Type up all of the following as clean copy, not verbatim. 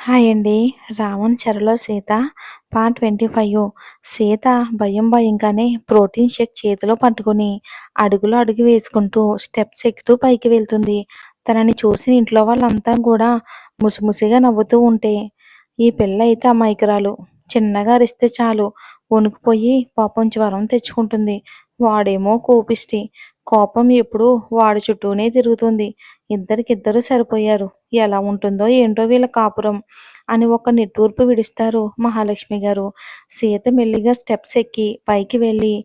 Hi అండి. 'రావణ చెరలో Sita' part 25. Sita భయంగానే ప్రోటీన్ షేక్ చేతిలో పట్టుకుని అడుగులో అడుగు వేసుకుంటూ స్టెప్స్ ఎక్కుతూ పైకి వెళ్తుంది. తనని చూసి ఇంట్లో వాళ్ళంతా కూడా ముసిముసిగా నవ్వుతూ ఉంటే, ఈ పిల్ల అయితే అమాయకురాలు. చిన్నగా అరిస్తే చాలు వణికిపోయి పాపం జ్వరం తెచ్చుకుంటుంది. వాడేమో కోపిష్టి. కోపం ఎప్పుడూ వాడి చుట్టూనే తిరుగుతుంది. ఇద్దరికిద్దరు సరిపోయారు. ఎలా ఉంటుందో ఏంటో వీళ్ళ కాపురం అని ఒక నిట్టూర్పు విడుస్తారు మహాలక్ష్మి గారు. సీత మెల్లిగా స్టెప్స్ ఎక్కి పైకి వెళ్ళి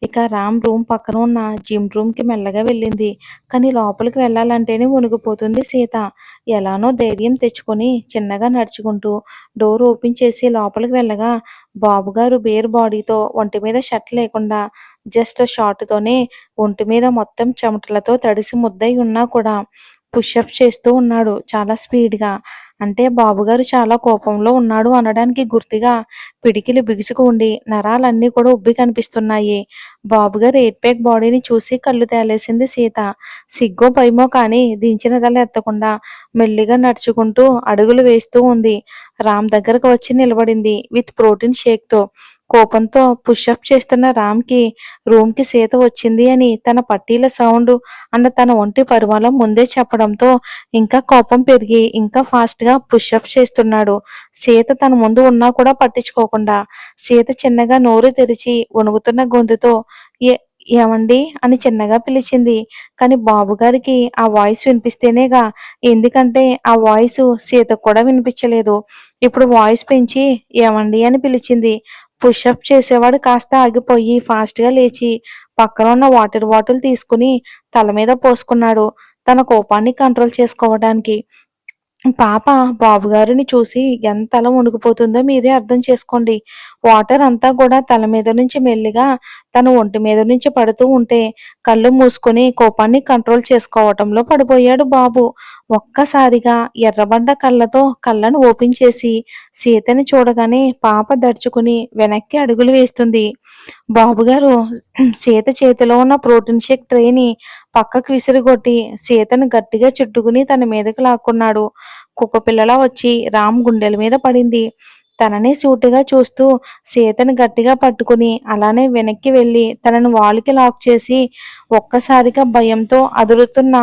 ఇక రామ్ రూమ్ పక్కన ఉన్న జిమ్ రూమ్కి మెల్లగా వెళ్ళింది. కానీ లోపలికి వెళ్ళాలంటేనే వణికిపోతుంది సీత. ఎలానో ధైర్యం తెచ్చుకొని చిన్నగా నడుచుకుంటూ డోర్ ఓపెన్ చేసి లోపలికి వెళ్ళగా బాబుగారు బేర్ బాడీతో ఒంటి మీద షర్ట్ లేకుండా జస్ట్ షార్ట్తోనే ఒంటి మీద మొత్తం చెమటలతో తడిసి ముద్దై ఉన్నా కూడా పుషప్ చేస్తూ ఉన్నాడు చాలా స్పీడ్‌గా. అంటే బాబుగారు చాలా కోపంలో ఉన్నాడు అనడానికి గుర్తుగా పిడికిలి బిగుసుకు ఉండి నరాలన్నీ కూడా ఉబ్బి కనిపిస్తున్నాయి. బాబుగారి ఎయిట్ ప్యాక్ బాడీని చూసి కళ్ళు తేలేసింది సీత. సిగ్గో భయమో కానీ దించిన తల ఎత్తకుండా మెల్లిగా నడుచుకుంటూ అడుగులు వేస్తూ ఉంది. రామ్ దగ్గరకు వచ్చి నిలబడింది విత్ ప్రోటీన్ షేక్‌తో. కోపంతో పుషప్ చేస్తున్న రామ్‌కి రూమ్‌కి సీత వచ్చింది అని తన పట్టీల సౌండు అన్న తన ఒంటి పరిమళం ముందే చెప్పడంతో ఇంకా కోపం పెరిగి ఇంకా ఫాస్ట్‌గా పుషప్ చేస్తున్నాడు. సీత తన ముందు ఉన్నా కూడా పట్టించుకోకుండా. సీత చిన్నగా నోరు తెరిచి వణుకుతున్న గొంతుతో "ఏ ఏవండీ" అని చిన్నగా పిలిచింది. కానీ బాబుగారికి ఆ వాయిస్ వినిపిస్తేనేగా. ఎందుకంటే ఆ వాయిసు సీతకు కూడా వినిపించలేదు. ఇప్పుడు వాయిస్ పెంచి "ఏవండీ" అని పిలిచింది. పుషప్ చేసేవాడు కాస్త ఆగిపోయి ఫాస్ట్‌గా లేచి పక్కన ఉన్న వాటర్ బాటిల్ తీసుకుని తల మీద పోసుకున్నాడు. తన కోపాన్ని కంట్రోల్ చేసుకోవడానికి. పాప బాబుగారిని చూసి ఎంతలా వణికిపోతుందో మీరే అర్థం చేసుకోండి. వాటర్ అంతా కూడా తల మీద నుంచి మెల్లిగా తన ఒంటి మీద నుంచి పడుతూ ఉంటే కళ్ళు మూసుకొని కోపాన్ని కంట్రోల్ చేసుకోవటంలో పడిపోయాడు బాబు. ఒక్కసారిగా ఎర్రబడ్డ కళ్ళతో కళ్ళను ఓపెన్ చేసి సీతని చూడగానే పాప దడుచుకుని వెనక్కి అడుగులు వేస్తుంది. బాబుగారు సీత చేతిలో ఉన్న ప్రోటీన్ షేక్ ట్రేని పక్కకు విసిరిగొట్టి సీతను గట్టిగా చుట్టుకుని తన మీదకి లాక్కున్నాడు. కుక్కపిల్లలా వచ్చి రామ్ గుండెల మీద పడింది. తననే సూటిగా చూస్తూ సీతను గట్టిగా పట్టుకుని అలానే వెనక్కి వెళ్ళి తనను వాలుకి లాక్ చేసి ఒక్కసారిగా భయంతో అదురుతున్న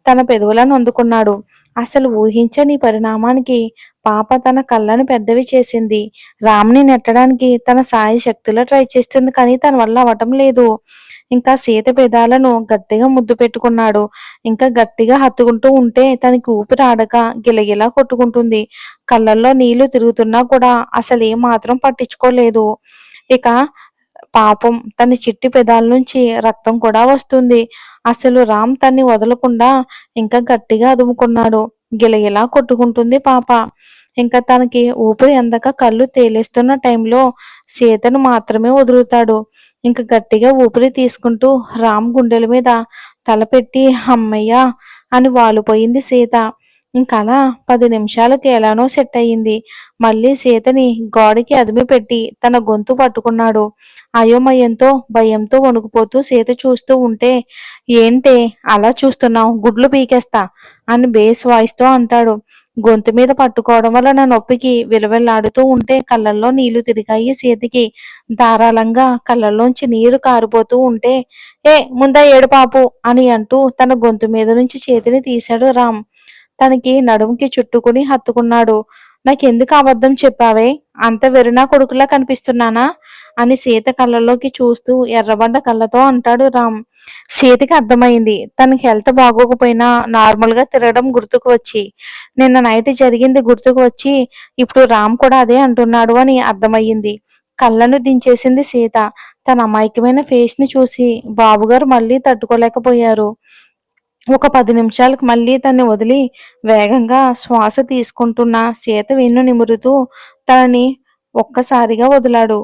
తన పెదవులను అందుకున్నాడు. అసలు ఊహించని పరిణామానికి పాప తన కళ్ళను పెద్దవి చేసింది. రామ్‌ని నెట్టడానికి తన శాయశక్తులా ట్రై చేస్తుంది కానీ తన వల్ల అవ్వటం లేదు. ఇంకా సీత పెదాలను గట్టిగా ముద్దు పెట్టుకున్నాడు. ఇంకా గట్టిగా హత్తుకుంటూ ఉంటే తనకి ఊపిరి ఆడక గిలగిలా కొట్టుకుంటుంది. కళ్ళల్లో నీళ్లు తిరుగుతున్నా కూడా అసలేమాత్రం పట్టించుకోలేదు. ఇక పాపం తన చిట్టి పెదాల నుంచి రక్తం కూడా వస్తుంది. అసలు రామ్ తన్ని వదలకుండా ఇంకా గట్టిగా అదుముకున్నాడు. గిలగిలా కొట్టుకుంటుంది పాప. ఇంకా తనకి ఊపిరి అందక కళ్ళు తేలేస్తున్న టైంలో సీతను మాత్రమే వదులుతాడు. ఇంక గట్టిగా ఊపిరి తీసుకుంటూ రామ్ గుండెల మీద తలపెట్టి హమ్మయ్య అని వాలిపోయింది సీత. ఇంకలా 10 నిమిషాలకి ఎలానో సెట్ అయింది. మళ్ళీ సీతని గోడకి అదిమి పెట్టి తన గొంతు పట్టుకున్నాడు. అయోమయంతో భయంతో వణుకుపోతూ సీత చూస్తూ ఉంటే ఏంటే అలా చూస్తున్నావు గుడ్లు పీకేస్తా అని బేస్ వాయిస్తో అంటాడు. గొంతు మీద పట్టుకోవడం వల్ల నా నొప్పికి విలవిల్లాడుతూ ఉంటే కళ్ళల్లో నీళ్లు తిరిగాయి సీతకి. ధారాళంగా కళ్ళల్లోంచి నీరు కారిపోతూ ఉంటే ముందా ఏడుపాపు అని అంటూ తన గొంతు మీద నుంచి చేతిని తీశాడు రామ్. తనకి నడుముకి చుట్టుకుని హత్తుకున్నాడు. నాకెందుకు అబద్ధం చెప్పావే? అంత వెరినా కొడుకులా కనిపిస్తున్నానా అని సీత కళ్ళలోకి చూస్తూ ఎర్రబడ్డ కళ్ళతో అంటాడు రామ్. సీతకి అర్థమైంది. తనకి హెల్త్ బాగోకపోయినా నార్మల్గా తిరగడం గుర్తుకు వచ్చి నిన్న నైట్ జరిగింది గుర్తుకు వచ్చి ఇప్పుడు రామ్ కూడా అదే అంటున్నాడు అని అర్థమయ్యింది. కళ్ళను దించేసింది సీత. తన అమాయకమైన ఫేస్ ని చూసి బాబుగారు మళ్ళీ తట్టుకోలేకపోయారు. ఒక 10 నిమిషాలకు మళ్ళీ తన్ని వదిలి వేగంగా శ్వాస తీసుకుంటున్న సీత వెన్ను నిమురుతూ తనని ఒక్కసారిగా వదిలాడు.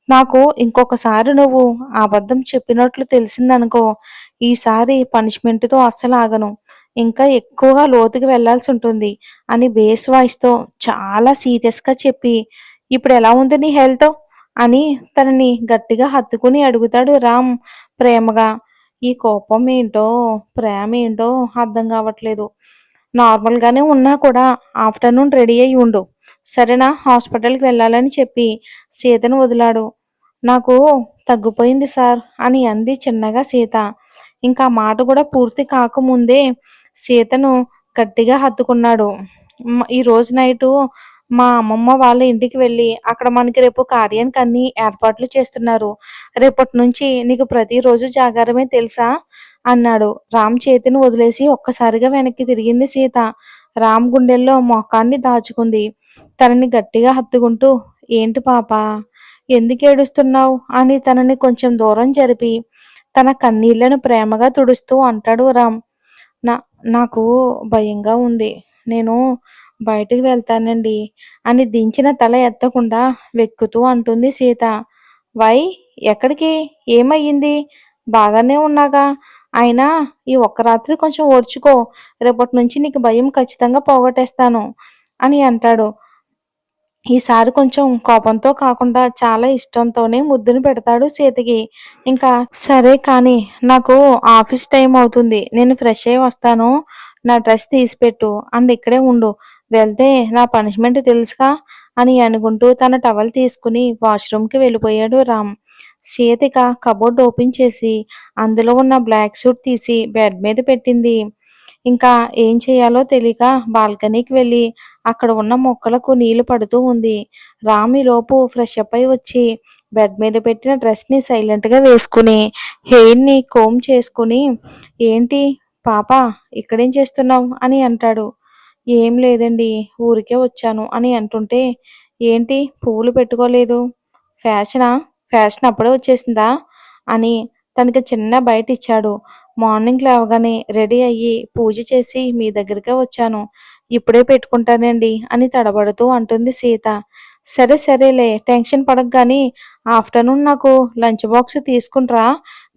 నాకు ఇంకొకసారి నువ్వు ఆ అబద్ధం చెప్పినట్లు తెలిసిందనుకో, ఈసారి పనిష్మెంట్‌తో అస్సలు ఆగను. ఇంకా ఎక్కువగా లోతుకి వెళ్ళాల్సి ఉంటుంది అని బేస్ వాయిస్‌తో చాలా సీరియస్‌గా చెప్పి, ఇప్పుడెలా ఉంది నీ హెల్త్? అని తనని గట్టిగా హత్తుకుని అడుగుతాడు రామ్ ప్రేమగా. ఈ కోపం ఏంటో, ప్రేమేంటో అర్థం కావట్లేదు. నార్మల్‌గానే ఉన్నా కూడా ఆఫ్టర్‌నూన్ రెడీ అయ్యి ఉండు. సరేనా? హాస్పిటల్‌కి వెళ్ళాలని చెప్పి సీతను వదిలాడు. నాకు తగ్గిపోయింది సార్ అని అంది చిన్నగా సీత. ఇంకా ఆ మాట కూడా పూర్తి కాకముందే సీతను గట్టిగా హత్తుకున్నాడు. ఈరోజు నైటు మా అమ్మమ్మ వాళ్ళ ఇంటికి వెళ్ళి అక్కడ మనకి రేపు కార్యానికి అన్ని ఏర్పాట్లు చేస్తున్నారు. రేపటి నుంచి నీకు ప్రతిరోజు జాగారమే తెలుసా? అన్నాడు. రామ్ చేతిని వదిలేసి ఒక్కసారిగా వెనక్కి తిరిగింది సీత. రామ్ గుండెల్లో మొఖాన్ని దాచుకుంది. తనని గట్టిగా హత్తుకుంటూ ఏంటి పాపా? ఎందుకేడుస్తున్నావు? అని తనని కొంచెం దూరం జరిపి తన కన్నీళ్లను ప్రేమగా తుడుస్తూ అంటాడు రామ్. నా నాకు భయంగా ఉంది. నేను బయటికి వెళ్తానండి అని దించిన తల ఎత్తకుండా వెక్కుతూ అంటుంది సీత. వై? ఎక్కడికి? ఏమయ్యింది? బాగానే ఉన్నాగా. అయినా ఈ ఒక్క రాత్రి కొంచెం ఓర్చుకో. రేపటి నుంచి నీకు భయం ఖచ్చితంగా పోగొట్టేస్తాను అని అంటాడు. ఈసారి కొంచెం కోపంతో కాకుండా చాలా ఇష్టంతోనే ముద్దును పెడతాడు సీతకి. ఇంకా సరే కానీ నాకు ఆఫీస్ టైం అవుతుంది. నేను ఫ్రెష్ అయ్యి వస్తాను. నా డ్రెస్ తీసిపెట్టు అండ్ ఇక్కడే ఉండు. వెళ్తే నా పనిష్మెంట్ తెలుసుగా అని అనుకుంటూ తన టవల్ తీసుకుని వాష్రూమ్కి వెళ్ళిపోయాడు రామ్. సీతిక కబోర్డ్ ఓపెన్ చేసి అందులో ఉన్న బ్లాక్ సూట్ తీసి బెడ్ మీద పెట్టింది. ఇంకా ఏం చేయాలో తెలియక బాల్కనీకి వెళ్ళి అక్కడ ఉన్న మొక్కలకు నీళ్లు పడుతూ ఉంది. రామ్ ఈలోపు ఫ్రెష్ అప్ అయి వచ్చి బెడ్ మీద పెట్టిన డ్రెస్ని సైలెంట్గా వేసుకుని హెయిర్ని కోమ్ చేసుకుని ఏంటి పాప ఇక్కడేం చేస్తున్నావు అని అంటాడు. ఏం లేదండి ఊరికే వచ్చాను అని అంటుంటే ఏంటి పువ్వులు పెట్టుకోలేదు? ఫ్యాషనా? ఫ్యాషన్ అప్పుడే వచ్చేసిందా? అని తనకి చిన్న బయట ఇచ్చాడు. మార్నింగ్ లేవగానే రెడీ అయ్యి పూజ చేసి మీ దగ్గరికే వచ్చాను. ఇప్పుడే పెట్టుకుంటానండి అని తడబడుతూ అంటుంది సీత. సరే సరేలే టెన్షన్ పడకు గాని ఆఫ్టర్నూన్ నాకు లంచ్ బాక్స్ తీసుకునిరా.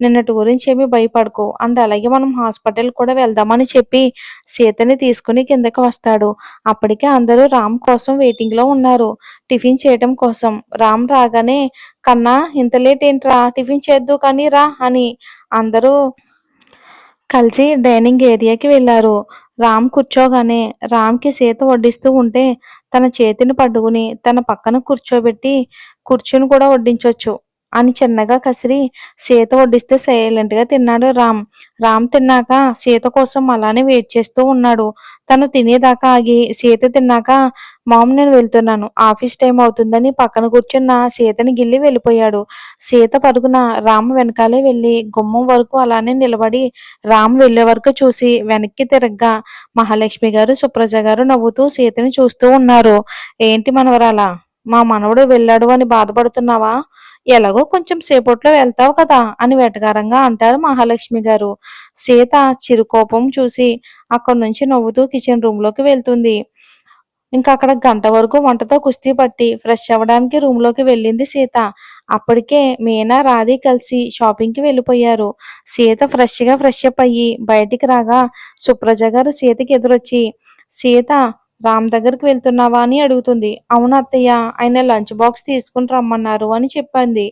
నిన్నటి గురించి ఏమీ భయపడకు అండ్ అలాగే మనం హాస్పిటల్ కూడా వెళ్దామని చెప్పి సీతని తీసుకుని కిందకి వస్తాడు. అప్పటికే అందరూ రామ్ కోసం వెయిటింగ్లో ఉన్నారు టిఫిన్ చేయటం కోసం. రామ్ రాగానే కన్నా ఇంత లేట్ ఏంట్రా టిఫిన్ చేద్దు కానీ రా అని అందరూ కలిసి డైనింగ్ ఏరియాకి వెళ్ళారు. రామ్ కూర్చోగానే రామ్కి సీత వడ్డిస్తూ ఉంటే తన చేతిని పట్టుకుని తన పక్కన కూర్చోబెట్టి కూర్చుని కూడా వడ్డించొచ్చు అని చిన్నగా కసిరి సీత వడ్డిస్తే సైలెంట్గా తిన్నాడు రామ్. రామ్ తిన్నాక సీత కోసం అలానే వెయిట్ చేస్తూ ఉన్నాడు. తను తినేదాకా ఆగి సీత తిన్నాక మామ్ నేను వెళ్తున్నాను ఆఫీస్ టైం అవుతుందని పక్కన కూర్చున్న సీతని గిల్లి వెళ్ళిపోయాడు. సీత పరుగున రామ్ వెనకాలే వెళ్ళి గుమ్మం వరకు అలానే నిలబడి రామ్ వెళ్ళే వరకు చూసి వెనక్కి తిరగ్గా మహాలక్ష్మి గారు సుప్రజ గారు నవ్వుతూ సీతని చూస్తూ ఉన్నారు. ఏంటి మనవరాలా మా మనవడు వెళ్ళాడు అని బాధపడుతున్నావా? ఎలాగో కొంచెం సేపట్లో వెళ్తావు కదా అని వెటకారంగా అంటారు మహాలక్ష్మి గారు. సీత చిరుకోపం చూసి అక్కడి నుంచి నవ్వుతూ కిచెన్ రూమ్లోకి వెళ్తుంది. ఇంకా అక్కడ గంట వరకు వంటతో కుస్తీ పట్టి ఫ్రెష్ అవ్వడానికి రూమ్లోకి వెళ్ళింది సీత. అప్పటికే మీనా రాధి కలిసి షాపింగ్కి వెళ్ళిపోయారు. సీత ఫ్రెష్ అప్ అయ్యి బయటికి రాగా సుప్రజ గారు సీతకి ఎదురొచ్చి సీత రామ్ దగ్గరికి వెళ్తున్నావా అని అడుగుతుంది. అవును అత్తయ్య ఆయన లంచ్ బాక్స్ తీసుకుని రమ్మన్నారు అని చెప్పింది.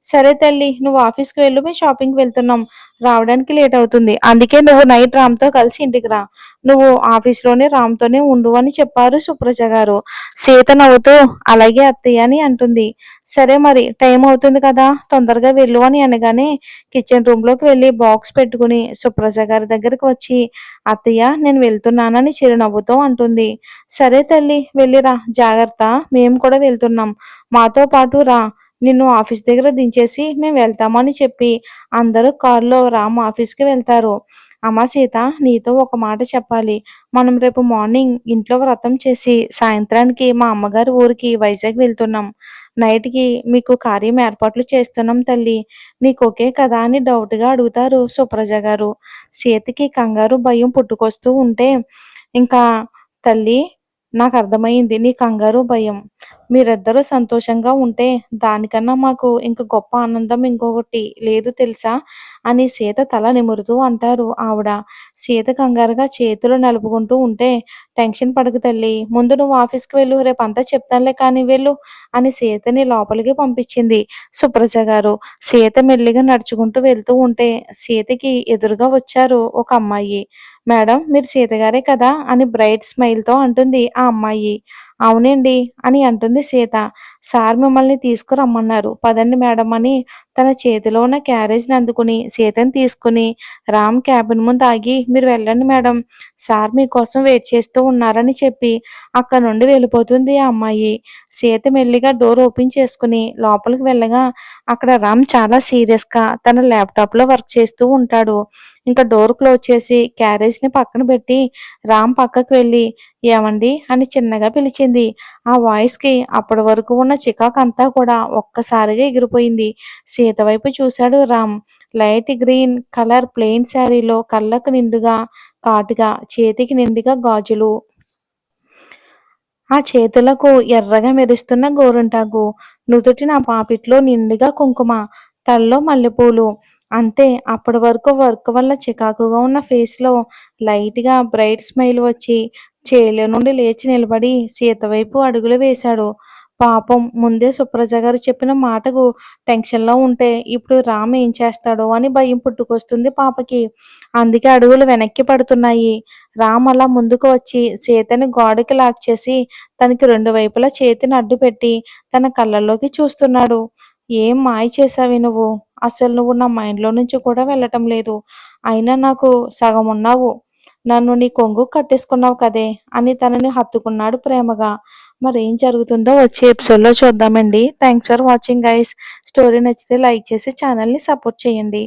సరే తల్లి నువ్వు ఆఫీస్కి వెళ్ళు మేము షాపింగ్కి వెళ్తున్నాం రావడానికి లేట్ అవుతుంది అందుకే నువ్వు నైట్ రామ్తో కలిసి ఇంటికి రా. నువ్వు ఆఫీస్లోనే రామ్తోనే ఉండు అని చెప్పారు సుప్రజ గారు. సీత నవ్వుతూ అలాగే అత్తయ్య అని అంటుంది. సరే మరి టైం అవుతుంది కదా తొందరగా వెళ్ళు అని అనగానే కిచెన్ రూమ్లోకి వెళ్ళి బాక్స్ పెట్టుకుని సుప్రజ గారి దగ్గరికి వచ్చి అత్తయ్య నేను వెళ్తున్నానని చిరునవ్వుతో అంటుంది. సరే తల్లి వెళ్ళిరా జాగ్రత్త మేము కూడా వెళ్తున్నాం మాతో పాటు రా నిన్ను ఆఫీస్ దగ్గర దించేసి మేము వెళ్తామని చెప్పి అందరూ కారులో రామ్ ఆఫీస్కి వెళ్తారు. అమ్మ సీత నీతో ఒక మాట చెప్పాలి. మనం రేపు మార్నింగ్ ఇంట్లో వ్రతం చేసి సాయంత్రానికి మా అమ్మగారి ఊరికి వైజాగ్ వెళ్తున్నాం. నైట్కి మీకు కార్యం ఏర్పాట్లు చేస్తున్నాం తల్లి. నీకు ఓకే కదా అని డౌట్గా అడుగుతారు సుప్రజ గారు. సీతకి కంగారు భయం పుట్టుకొస్తూ ఉంటే ఇంకా తల్లి నాకు అర్థమైంది నీ కంగారు భయం. మీరిద్దరూ సంతోషంగా ఉంటే దానికన్నా మాకు ఇంక గొప్ప ఆనందం ఇంకొకటి లేదు తెలుసా? అని సీత తల నిమురుతూ అంటారు ఆవిడ. సీత కంగారుగా చేతులు నలుపుకుంటూ ఉంటే, "టెన్షన్ పడకు తల్లీ. ముందు నువ్వు ఆఫీస్‌కి వెళ్ళు. రేపంతా చెప్తానులే కానీ వెళ్ళు" అని సీతని లోపలికి పంపించింది సుప్రజ గారు. సీత మెల్లిగా నడుచుకుంటూ వెళ్తూ ఉంటే, సీతకి ఎదురుగా వచ్చారు ఒక అమ్మాయి. "మేడం మీరు సీత గారే కదా?" అని బ్రైట్ స్మైల్‌తో అంటుంది ఆ అమ్మాయి. "అవునండి" అని అంటుంది సీత. "సార్ మిమ్మల్ని తీసుకురమ్మన్నారు. పదండి మేడం" అని తన చేతిలో ఉన్న క్యారేజ్‌ని అందుకుని సీతని తీసుకుని రామ్ క్యాబిన్ ముందు ఆగి, "మీరు వెళ్ళండి మేడం. సార్ మీకోసం వెయిట్ చేస్తూ ఉన్నారని" చెప్పి అక్కడి నుండి వెళ్ళిపోతుంది ఆ అమ్మాయి. సీత మెల్లిగా డోర్ ఓపెన్ చేసుకుని లోపలికి వెళ్ళగా అక్కడ రామ్ చాలా సీరియస్‌గా తన ల్యాప్‌టాప్‌లో వర్క్ చేస్తూ ఉంటాడు. ఇంకా డోర్ క్లోజ్ చేసి క్యారేజ్‌ని పక్కన పెట్టి రామ్ పక్కకు వెళ్ళి, "ఏవండీ" అని చిన్నగా పిలిచింది. ఆ వాయిస్‌కి అప్పటి వరకు ఉన్న చికాకంతా కూడా ఒక్కసారిగా ఎగిరిపోయింది. సీత వైపు చూశాడు Ram. Light green colour plain శారీలో కళ్ళకు నిండుగా కాటుగా, చేతికి నిండుగా గాజులు. ఆ చేతులకు ఎర్రగా మెరుస్తున్న గోరింటాకు, నుదుటిన పాపిట్లో నిండుగా కుంకుమ, తలలో మల్లెపూలు. అంతే అప్పటి వరకు వర్క్ వల్ల చికాకుగా ఉన్న ఫేస్‌లో లైట్‌గా బ్రైట్ స్మైల్ వచ్చి చైర్‌లో నుండి లేచి నిలబడి సీత వైపు అడుగులు వేశాడు. పాపం ముందే సుప్రజ గారు చెప్పిన మాటకు టెన్షన్‌లో ఉంటే ఇప్పుడు రామ్ ఏం చేస్తాడో అని భయం పుట్టుకొస్తుంది పాపకి. అందుకే అడుగులు వెనక్కి పడుతున్నాయి. రామ్ అలా ముందుకు వచ్చి సీతని గోడకి లాక్ చేసి తనకి రెండు వైపులా చేతిని అడ్డుపెట్టి తన కళ్ళల్లోకి చూస్తున్నాడు. "ఏం మాయ చేశావే నువ్వు? అసలు నువ్వు నా మైండ్‌లో నుంచి కూడా వెళ్ళటం లేదు. అయినా నాకు సగం ఉన్నావు. నన్ను నీ కొంగుకు కట్టేసుకున్నావు కదే" అని తనని హత్తుకున్నాడు ప్రేమగా. మరేం జరుగుతుందో వచ్చే ఎపిసోడ్‌లో చూద్దామండి. Thanks for watching guys. Story నచ్చితే లైక్ చేసి ఛానల్‌ని సపోర్ట్ చేయండి.